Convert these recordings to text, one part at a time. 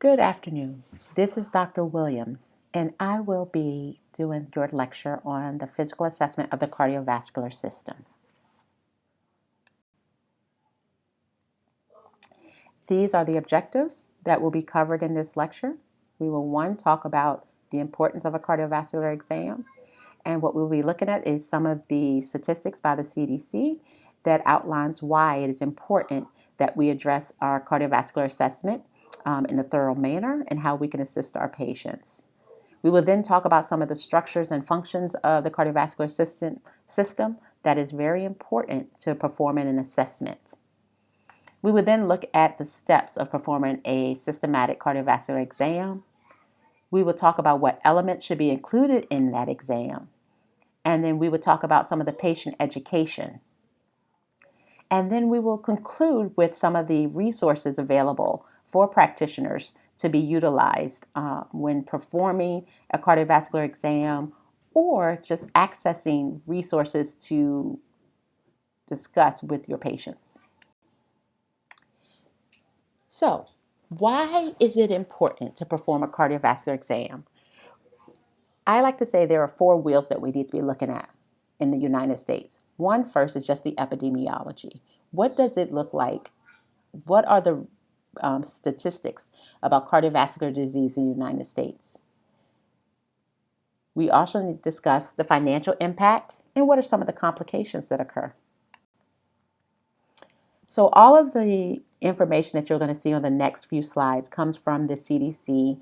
Good afternoon. This is Dr. Williams, and I will be doing your lecture on the physical assessment of the cardiovascular system. These are the objectives that will be covered in this lecture. We will, one, talk about the importance of a cardiovascular exam, and what we'll be looking at is some of the statistics by the CDC that outlines why it is important that we address our cardiovascular assessment in a thorough manner and how we can assist our patients. We will then talk about some of the structures and functions of the cardiovascular system that is very important to performing an assessment. We would then look at the steps of performing a systematic cardiovascular exam. We will talk about what elements should be included in that exam. And then we would talk about some of the patient education. And then we will conclude with some of the resources available for practitioners to be utilized when performing a cardiovascular exam or just accessing resources to discuss with your patients. So, why is it important to perform a cardiovascular exam? I like to say there are four wheels that we need to be looking at in the United States. One first is just the epidemiology. What does it look like? What are the statistics about cardiovascular disease in the United States? We also need to discuss the financial impact and what are some of the complications that occur. So all of the information that you're going to see on the next few slides comes from the CDC,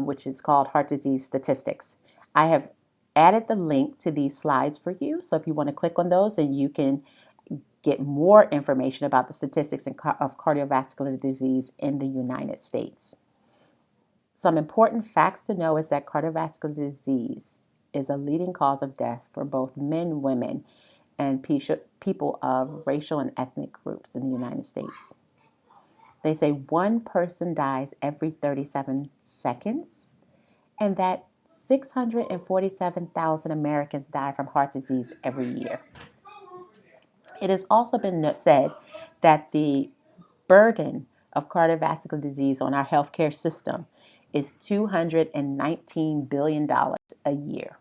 which is called Heart Disease Statistics. I have added the link to these slides for you, so if you want to click on those and you can get more information about the statistics of cardiovascular disease in the United States. Some important facts to know is that cardiovascular disease is a leading cause of death for both men, women, and people of racial and ethnic groups in the United States. They say one person dies every 37 seconds, and that 647,000 Americans die from heart disease every year. It has also been said that the burden of cardiovascular disease on our healthcare system is $219 billion a year.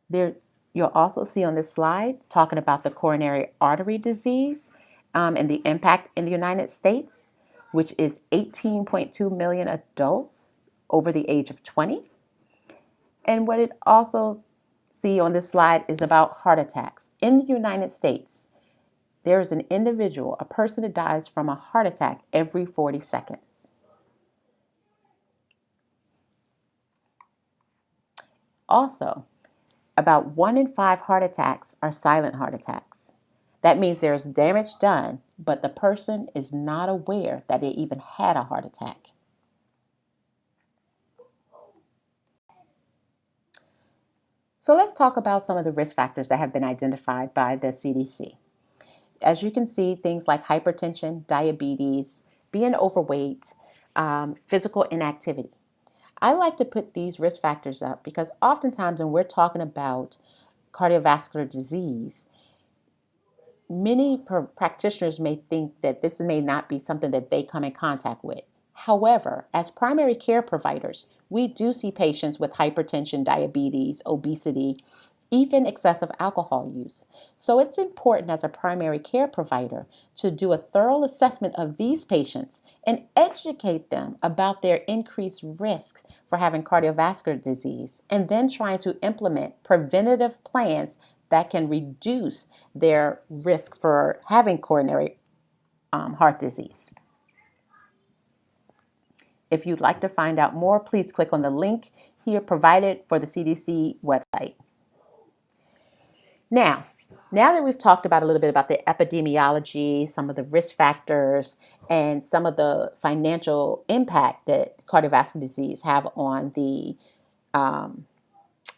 You'll also see on this slide talking about the coronary artery disease and the impact in the United States, which is 18.2 million adults over the age of 20. And what it also see on this slide is about heart attacks. In the United States, there is an individual, a person that dies from a heart attack every 40 seconds. Also, about 1 in 5 heart attacks are silent heart attacks. That means there's damage done, but the person is not aware that they even had a heart attack. So let's talk about some of the risk factors that have been identified by the CDC. As you can see, things like hypertension, diabetes, being overweight, physical inactivity. I like to put these risk factors up because oftentimes when we're talking about cardiovascular disease, many practitioners may think that this may not be something that they come in contact with. However, as primary care providers, we do see patients with hypertension, diabetes, obesity, even excessive alcohol use. So it's important as a primary care provider to do a thorough assessment of these patients and educate them about their increased risk for having cardiovascular disease, and then trying to implement preventative plans that can reduce their risk for having coronary heart disease. If you'd like to find out more, please click on the link here provided for the CDC website. Now that we've talked about a little bit about the epidemiology, some of the risk factors, and some of the financial impact that cardiovascular disease have on the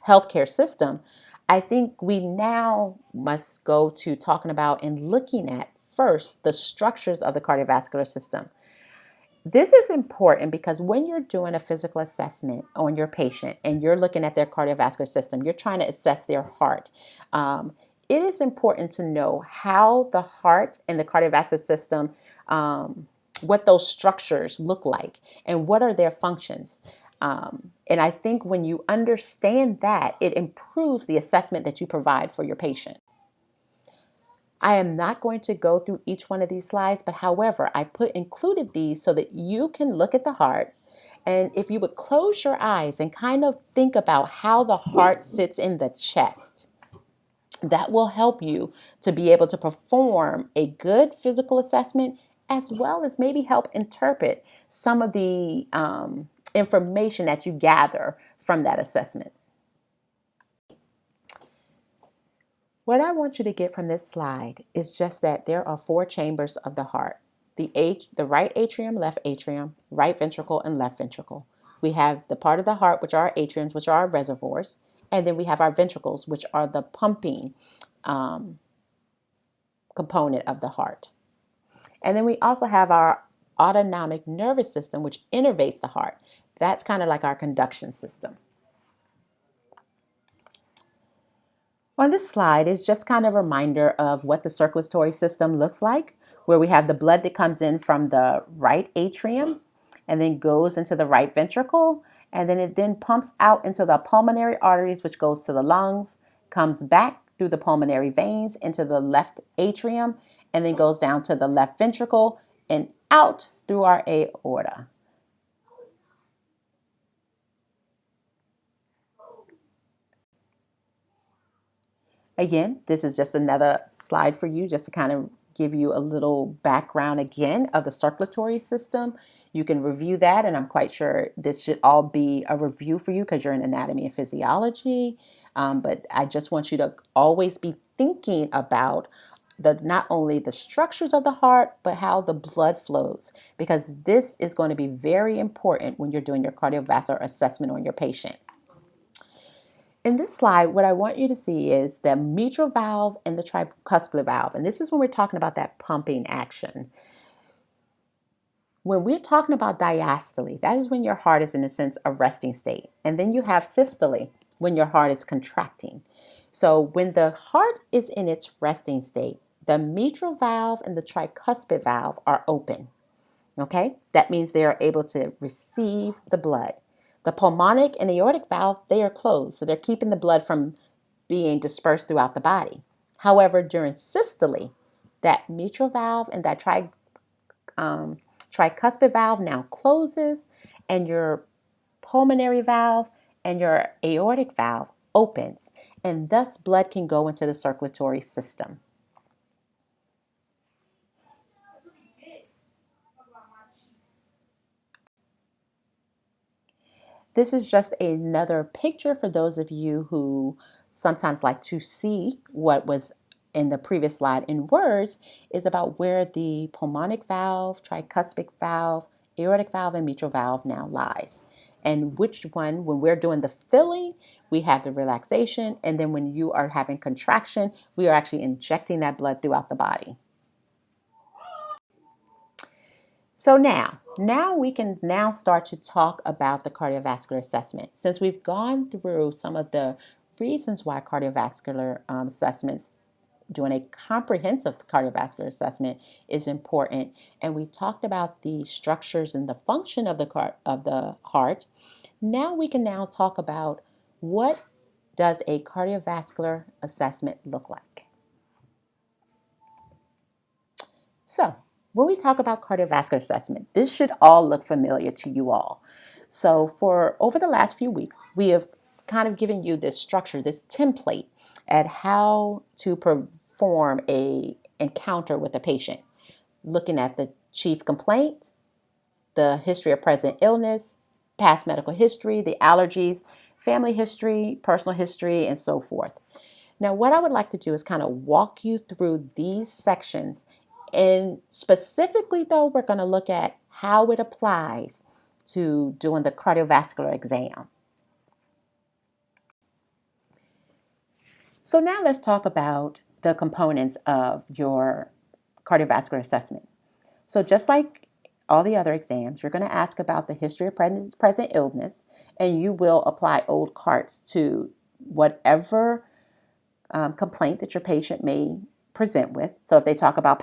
healthcare system, I think we now must go to talking about and looking at first the structures of the cardiovascular system. This is important because when you're doing a physical assessment on your patient and you're looking at their cardiovascular system, you're trying to assess their heart. It is important to know how the heart and the cardiovascular system what those structures look like and what are their functions. And I think when you understand that, it improves the assessment that you provide for your patient. I am not going to go through each one of these slides, but however, I included these so that you can look at the heart. And if you would close your eyes and kind of think about how the heart sits in the chest, that will help you to be able to perform a good physical assessment, as well as maybe help interpret some of the information that you gather from that assessment. What I want you to get from this slide is just that there are 4 chambers of the heart: the right atrium, left atrium, right ventricle, and left ventricle. We have the part of the heart, which are our atriums, which are our reservoirs, and then we have our ventricles, which are the pumping component of the heart. And then we also have our autonomic nervous system, which innervates the heart. That's kind of like our conduction system. On this slide is just kind of a reminder of what the circulatory system looks like, where we have the blood that comes in from the right atrium and then goes into the right ventricle, and then it then pumps out into the pulmonary arteries, which goes to the lungs, comes back through the pulmonary veins into the left atrium, and then goes down to the left ventricle and out through our aorta. Again, this is just another slide for you just to kind of give you a little background again of the circulatory system. You can review that, and I'm quite sure this should all be a review for you because you're in anatomy and physiology. But I just want you to always be thinking about not only the structures of the heart, but how the blood flows, because this is going to be very important when you're doing your cardiovascular assessment on your patient. In this slide, what I want you to see is the mitral valve and the tricuspid valve. And this is when we're talking about that pumping action. When we're talking about diastole, that is when your heart is in a sense of resting state. And then you have systole, when your heart is contracting. So when the heart is in its resting state, the mitral valve and the tricuspid valve are open. Okay? That means they are able to receive the blood. The pulmonic and aortic valve, they are closed, so they're keeping the blood from being dispersed throughout the body. However, during systole, that mitral valve and that tricuspid valve now closes, and your pulmonary valve and your aortic valve opens, and thus blood can go into the circulatory system. This is just another picture for those of you who sometimes like to see what was in the previous slide in words, is about where the pulmonic valve, tricuspid valve, aortic valve, and mitral valve now lies. And which one, when we're doing the filling, we have the relaxation, and then when you are having contraction, we are actually injecting that blood throughout the body. So now we can now start to talk about the cardiovascular assessment. Since we've gone through some of the reasons why cardiovascular assessments, doing a comprehensive cardiovascular assessment is important, and we talked about the structures and the function of the heart. Now we can now talk about what does a cardiovascular assessment look like. So when we talk about cardiovascular assessment, this should all look familiar to you all. So for over the last few weeks, we have kind of given you this structure, this template at how to perform a encounter with a patient, looking at the chief complaint, the history of present illness, past medical history, the allergies, family history, personal history, and so forth. Now, what I would like to do is kind of walk you through these sections, and specifically though, we're going to look at how it applies to doing the cardiovascular exam. So now let's talk about the components of your cardiovascular assessment. So just like all the other exams, you're going to ask about the history of present illness, and you will apply old carts to whatever complaint that your patient may present with. So if they talk about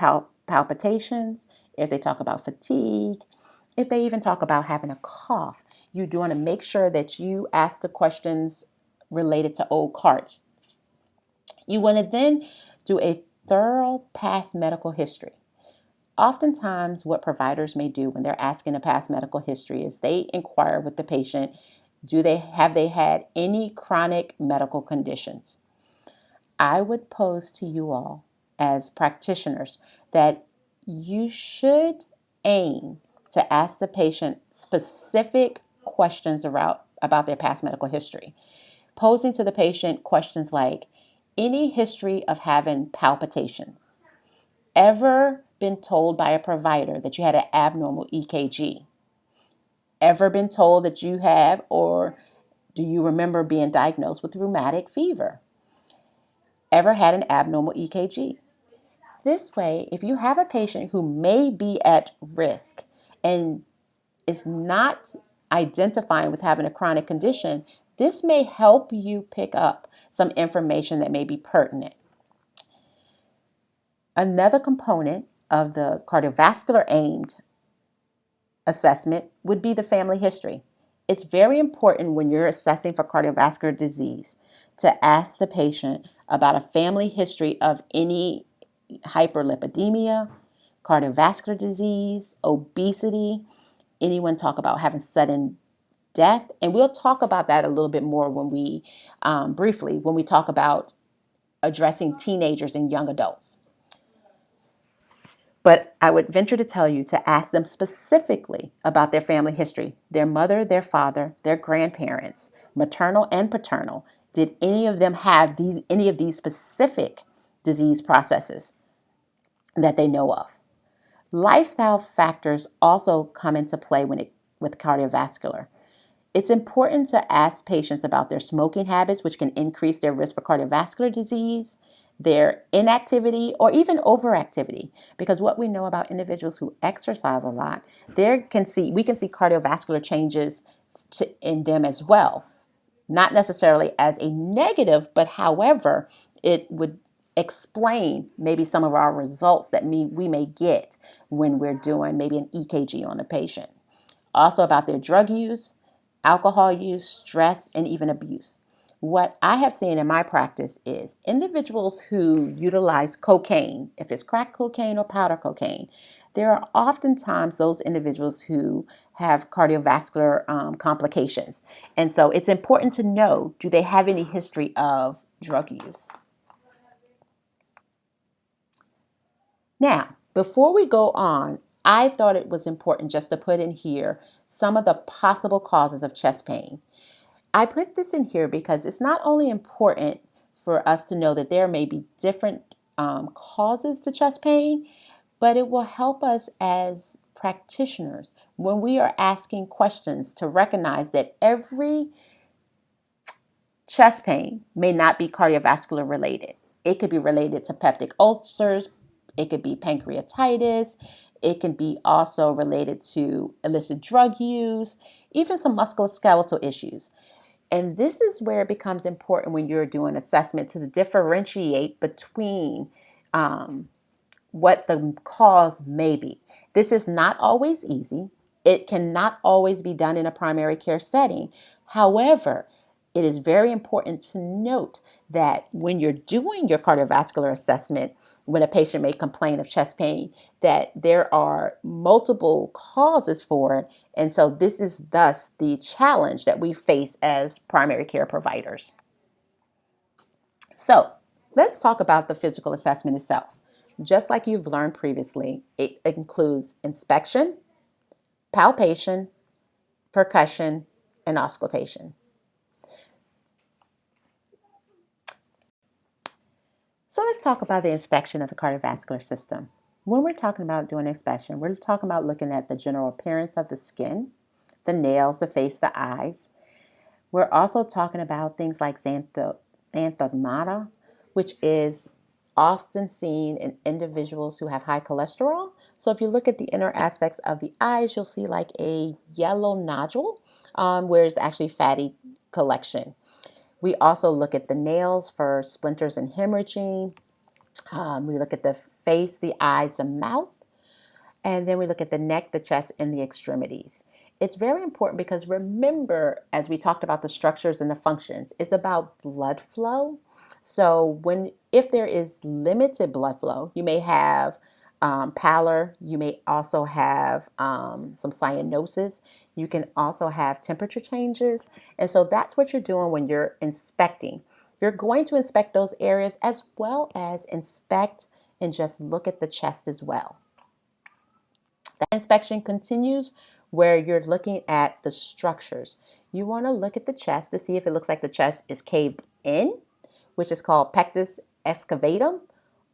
palpitations, if they talk about fatigue, if they even talk about having a cough, you do want to make sure that you ask the questions related to old carts. You want to then do a thorough past medical history. Oftentimes, what providers may do when they're asking a past medical history is they inquire with the patient, have they had any chronic medical conditions? I would pose to you all as practitioners that you should aim to ask the patient specific questions about their past medical history. Posing to the patient questions like, any history of having palpitations? Ever been told by a provider that you had an abnormal EKG? Ever been told that you have, or do you remember being diagnosed with rheumatic fever? Ever had an abnormal EKG? This way, if you have a patient who may be at risk and is not identifying with having a chronic condition, this may help you pick up some information that may be pertinent. Another component of the cardiovascular aimed assessment would be the family history. It's very important when you're assessing for cardiovascular disease to ask the patient about a family history of any hyperlipidemia, cardiovascular disease, obesity, anyone talk about having sudden death. And we'll talk about that a little bit more when we, briefly, when we talk about addressing teenagers and young adults. But I would venture to tell you to ask them specifically about their family history, their mother, their father, their grandparents, maternal and paternal. Did any of them have any of these specific disease processes that they know of? Lifestyle factors also come into play with cardiovascular. It's important to ask patients about their smoking habits, which can increase their risk for cardiovascular disease, their inactivity, or even overactivity. Because what we know about individuals who exercise a lot, we can see cardiovascular changes in them as well. Not necessarily as a negative, but however, it would explain maybe some of our results that we may get when we're doing maybe an EKG on a patient. Also about their drug use, alcohol use, stress, and even abuse. What I have seen in my practice is individuals who utilize cocaine, if it's crack cocaine or powder cocaine, there are oftentimes those individuals who have cardiovascular complications. And so it's important to know, do they have any history of drug use? Now, before we go on, I thought it was important just to put in here some of the possible causes of chest pain. I put this in here because it's not only important for us to know that there may be different causes to chest pain, but it will help us as practitioners when we are asking questions to recognize that every chest pain may not be cardiovascular related. It could be related to peptic ulcers, it could be pancreatitis, it can be also related to illicit drug use, even some musculoskeletal issues. And this is where it becomes important when you're doing assessment to differentiate between what the cause may be. This is not always easy. It cannot always be done in a primary care setting. However, it is very important to note that when you're doing your cardiovascular assessment, when a patient may complain of chest pain, that there are multiple causes for it. And so this is thus the challenge that we face as primary care providers. So let's talk about the physical assessment itself. Just like you've learned previously, it includes inspection, palpation, percussion, and auscultation. So let's talk about the inspection of the cardiovascular system. When we're talking about doing inspection, we're talking about looking at the general appearance of the skin, the nails, the face, the eyes. We're also talking about things like xanthomata, which is often seen in individuals who have high cholesterol. So if you look at the inner aspects of the eyes, you'll see like a yellow nodule where it's actually fatty collection. We also look at the nails for splinters and hemorrhaging. We look at the face, the eyes, the mouth, and then we look at the neck, the chest, and the extremities. It's very important because remember, as we talked about the structures and the functions, it's about blood flow. So if there is limited blood flow, you may have pallor. You may also have some cyanosis. You can also have temperature changes. And so that's what you're doing when you're inspecting. You're going to inspect those areas as well as inspect and just look at the chest as well. That inspection continues where you're looking at the structures. You want to look at the chest to see if it looks like the chest is caved in, which is called pectus excavatum,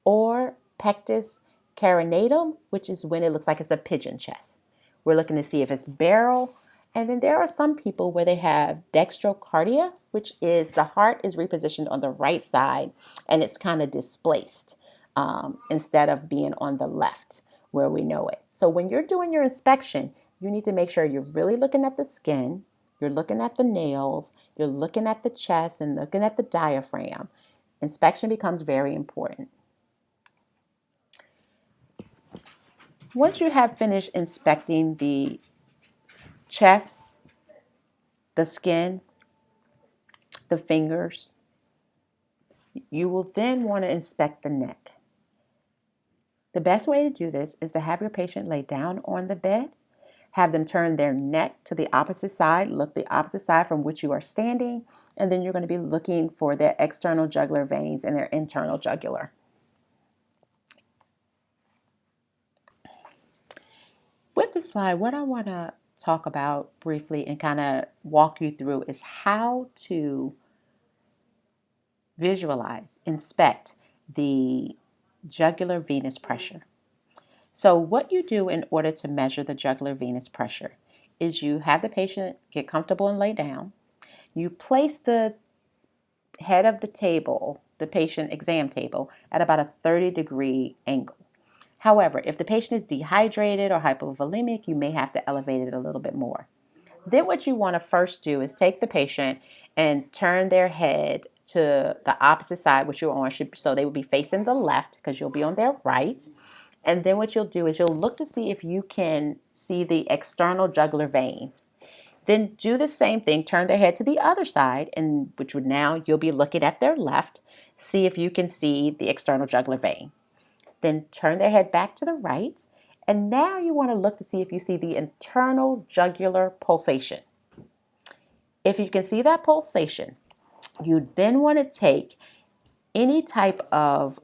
or pectus carinatum, which is when it looks like it's a pigeon chest. We're looking to see if it's barrel. And then there are some people where they have dextrocardia, which is the heart is repositioned on the right side and it's kind of displaced instead of being on the left where we know it. So when you're doing your inspection, you need to make sure you're really looking at the skin, you're looking at the nails, you're looking at the chest and looking at the diaphragm. Inspection becomes very important. Once you have finished inspecting the chest, the skin, the fingers, you will then want to inspect the neck. The best way to do this is to have your patient lay down on the bed, have them turn their neck to the opposite side, look the opposite side from which you are standing, and then you're going to be looking for their external jugular veins and their internal jugular. With this slide, what I want to talk about briefly and kind of walk you through is how to visualize, inspect the jugular venous pressure. So what you do in order to measure the jugular venous pressure is you have the patient get comfortable and lay down. You place the head of the table, the patient exam table, at about a 30-degree angle. However, if the patient is dehydrated or hypovolemic, you may have to elevate it a little bit more. Then what you want to first do is take the patient and turn their head to the opposite side, which you're on, so they will be facing the left because you'll be on their right. And then what you'll do is you'll look to see if you can see the external jugular vein. Then do the same thing, turn their head to the other side, and which would now you'll be looking at their left, see if you can see the external jugular vein. Then turn their head back to the right, and now you want to look to see if you see the internal jugular pulsation. If you can see that pulsation, you then want to take any type of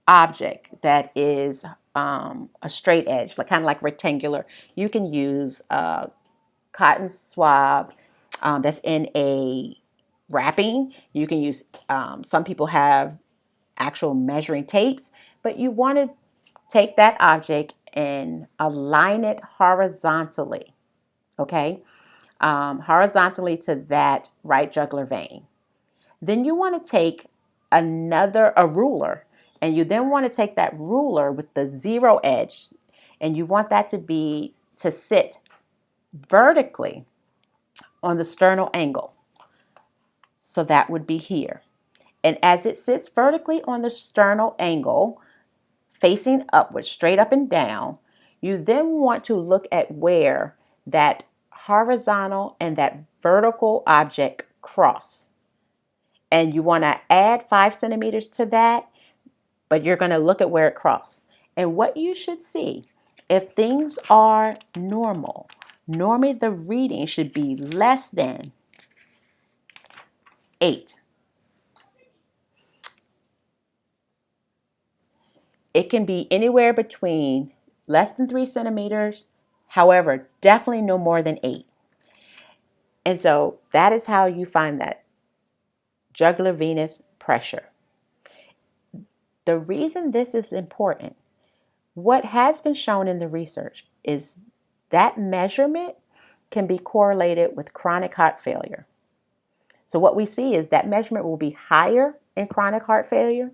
object that is a straight edge, like kind of like rectangular. You can use a cotton swab that's in a wrapping. You can use, some people have actual measuring tapes, but you want to take that object and align it horizontally, okay? Horizontally to that right jugular vein. Then you want to take a ruler, and you then want to take that ruler with the zero edge, and you want that to sit vertically on the sternal angle. So that would be here. And as it sits vertically on the sternal angle, facing upwards, straight up and down, you then want to look at where that horizontal and that vertical object cross. And you want to add 5 centimeters to that, but you're going to look at where it crosses. And what you should see, if things are normal, normally the reading should be less than 8. It can be anywhere between less than 3 centimeters, however, definitely no more than 8. And so that is how you find that jugular venous pressure. The reason this is important, what has been shown in the research is that measurement can be correlated with chronic heart failure. So what we see is that measurement will be higher in chronic heart failure.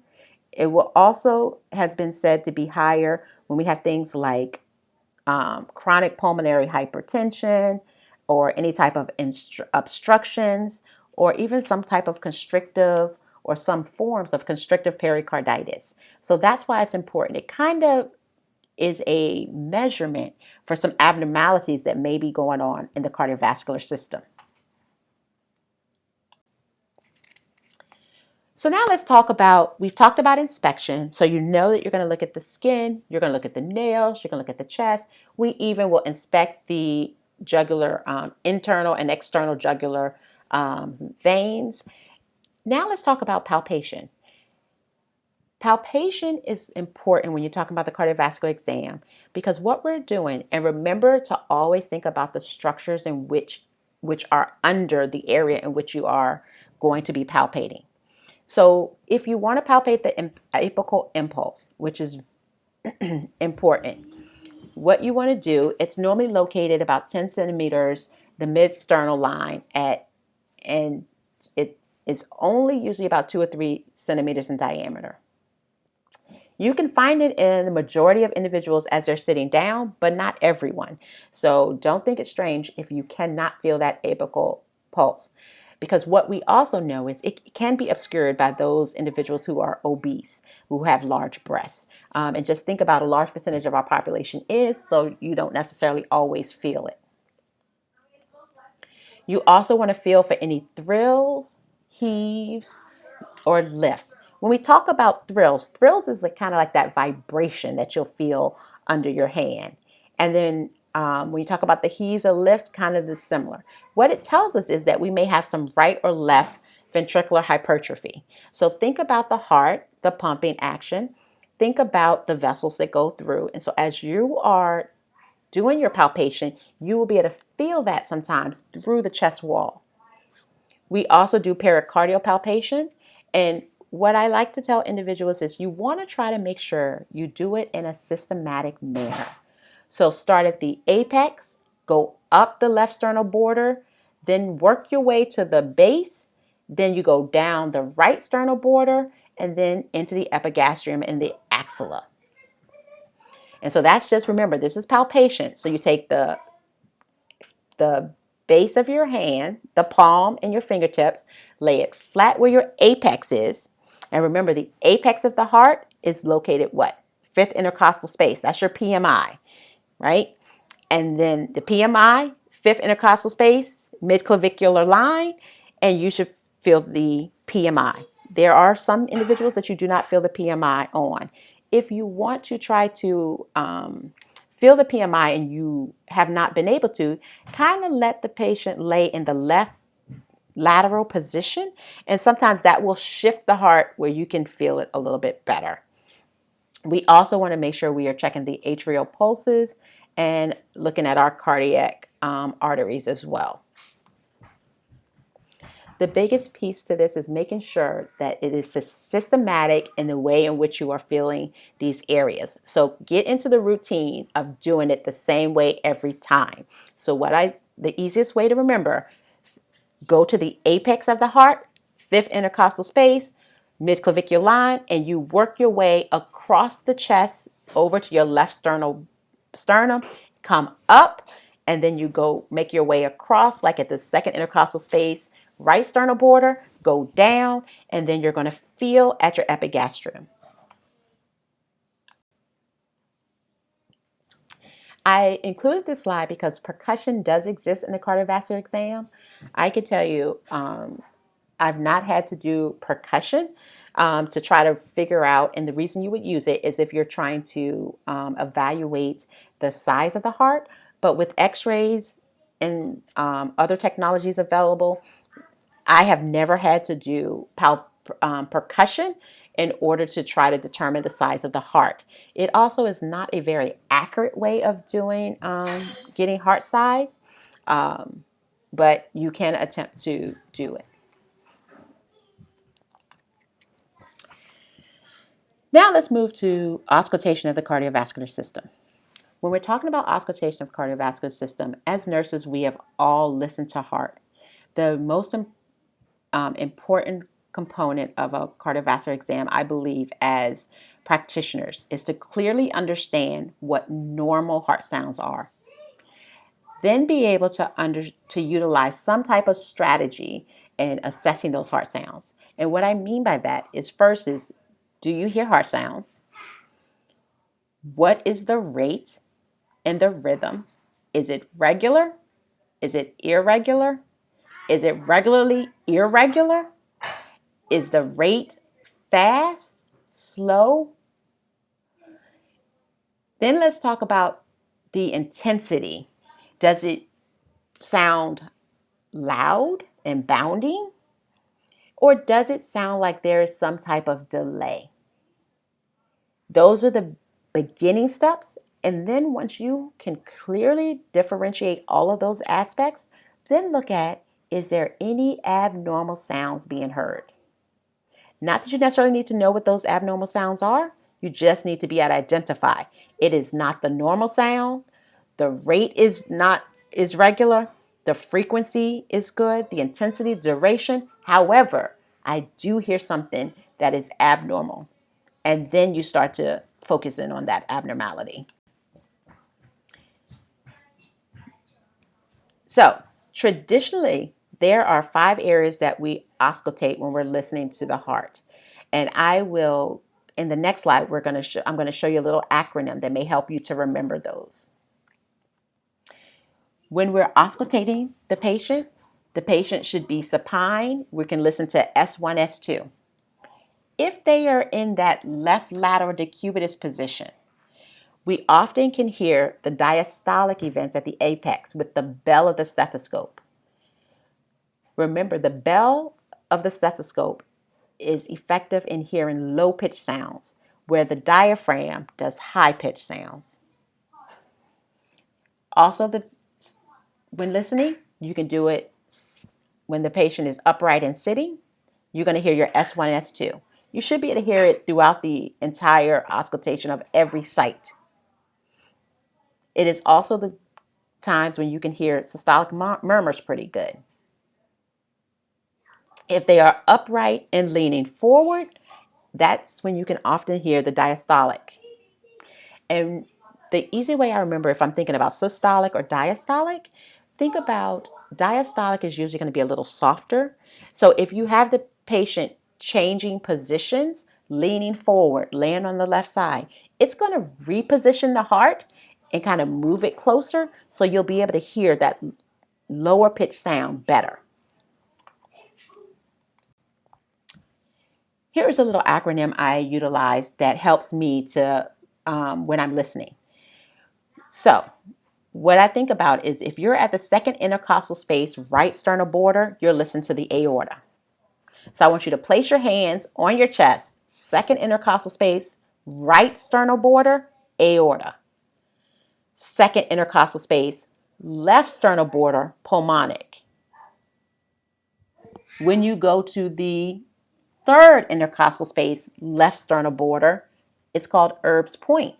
It will also has been said to be higher when we have things like chronic pulmonary hypertension or any type of obstructions or even some type of constrictive or some forms of constrictive pericarditis. So that's why it's important. It kind of is a measurement for some abnormalities that may be going on in the cardiovascular system. So now let's talk about, we've talked about inspection. So you know that you're going to look at the skin, you're going to look at the nails, you're going to look at the chest. We even will inspect the jugular, internal and external jugular veins. Now let's talk about palpation. Palpation is important when you're talking about the cardiovascular exam because what we're doing, and remember to always think about the structures in which are under the area in which you are going to be palpating. So if you want to palpate the apical impulse, which is important, what you want to do, it's normally located about 10 centimeters, the mid-sternal line and it is only usually about 2 or 3 centimeters in diameter. You can find it in the majority of individuals as they're sitting down, but not everyone. So don't think it's strange if you cannot feel that apical pulse. Because what we also know is it can be obscured by those individuals who are obese, who have large breasts. And just think about a large percentage of our population is, so you don't necessarily always feel it. You also want to feel for any thrills, heaves, or lifts. When we talk about thrills is kind of like that vibration that you'll feel under your hand. And then when you talk about the heaves or lifts, kind of the similar. What it tells us is that we may have some right or left ventricular hypertrophy. So think about the heart, the pumping action. Think about the vessels that go through. And so as you are doing your palpation, you will be able to feel that sometimes through the chest wall. We also do pericardial palpation. And what I like to tell individuals is you want to try to make sure you do it in a systematic manner. So start at the apex, go up the left sternal border, then work your way to the base, then you go down the right sternal border, and then into the epigastrium and the axilla. And so that's just, remember, this is palpation. So you take the base of your hand, the palm and your fingertips, lay it flat where your apex is. And remember, the apex of the heart is located what? Fifth intercostal space. That's your PMI, right? And then the PMI, fifth intercostal space, midclavicular line, and you should feel the PMI. There are some individuals that you do not feel the PMI on. If you want to try to feel the PMI and you have not been able to, kind of let the patient lay in the left lateral position, and sometimes that will shift the heart where you can feel it a little bit better. We also want to make sure we are checking the atrial pulses and looking at our cardiac arteries as well. The biggest piece to this is making sure that it is systematic in the way in which you are feeling these areas. So get into the routine of doing it the same way every time. So the easiest way to remember, go to the apex of the heart, fifth intercostal space, midclavicular line, and you work your way across the chest over to your left sternum, come up, and then you go make your way across like at the second intercostal space, right sternal border, go down, and then you're going to feel at your epigastrium. I included this slide because percussion does exist in the cardiovascular exam. I can tell you I've not had to do percussion to try to figure out, and the reason you would use it is if you're trying to evaluate the size of the heart, but with x-rays and other technologies available, I have never had to do percussion in order to try to determine the size of the heart. It also is not a very accurate way of doing getting heart size, but you can attempt to do it. Now let's move to auscultation of the cardiovascular system. When we're talking about auscultation of the cardiovascular system, as nurses, we have all listened to heart. The most important component of a cardiovascular exam, I believe, as practitioners, is to clearly understand what normal heart sounds are. then be able to utilize some type of strategy in assessing those heart sounds. And what I mean by that is, first is, do you hear heart sounds? What is the rate and the rhythm? Is it regular? Is it irregular? Is it regularly irregular? Is the rate fast, slow? Then let's talk about the intensity. Does it sound loud and bounding? Or does it sound like there is some type of delay? Those are the beginning steps. And then once you can clearly differentiate all of those aspects, then look at, is there any abnormal sounds being heard? Not that you necessarily need to know what those abnormal sounds are. You just need to be able to identify. It is not the normal sound. The rate is regular. The frequency is good. The intensity, duration. However, I do hear something that is abnormal. And then you start to focus in on that abnormality. So traditionally, there are 5 areas that we auscultate when we're listening to the heart. And I will, in the next slide, I'm going to show you a little acronym that may help you to remember those. When we're auscultating the patient should be supine. We can listen to S1, S2. If they are in that left lateral decubitus position, we often can hear the diastolic events at the apex with the bell of the stethoscope. Remember, the bell of the stethoscope is effective in hearing low-pitched sounds, where the diaphragm does high-pitched sounds. Also, when listening, you can do it when the patient is upright and sitting. You're going to hear your S1, S2. You should be able to hear it throughout the entire auscultation of every site. It is also the times when you can hear systolic murmurs pretty good. If they are upright and leaning forward, that's when you can often hear the diastolic. And the easy way I remember, if I'm thinking about systolic or diastolic, think about diastolic is usually going to be a little softer. So if you have the patient changing positions, leaning forward, laying on the left side, it's going to reposition the heart and kind of move it closer, so you'll be able to hear that lower pitch sound better. Here's a little acronym I utilize that helps me to when I'm listening. So what I think about is, if you're at the second intercostal space, right sternal border, you're listening to the aorta. So I want you to place your hands on your chest, second intercostal space, right sternal border, aorta. Second intercostal space, left sternal border, pulmonic. When you go to the third intercostal space, left sternal border, it's called Erb's point.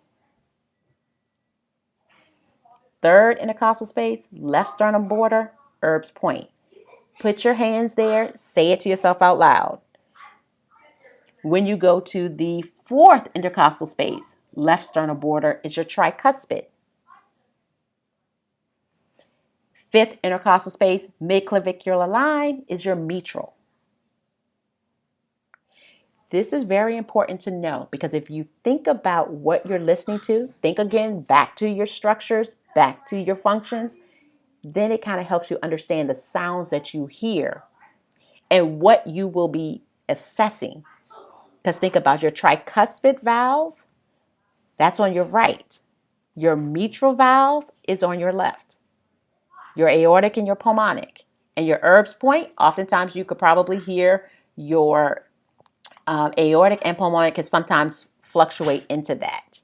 Third intercostal space, left sternum border, Erb's point. Put your hands there, say it to yourself out loud. When you go to the fourth intercostal space, left sternal border, is your tricuspid. Fifth intercostal space, midclavicular line, is your mitral. This is very important to know, because if you think about what you're listening to, think again back to your structures, back to your functions, then it kind of helps you understand the sounds that you hear and what you will be assessing. Because think about your tricuspid valve, that's on your right. Your mitral valve is on your left. Your aortic and your pulmonic. And your Erb's point, oftentimes you could probably hear your aortic and pulmonic can sometimes fluctuate into that.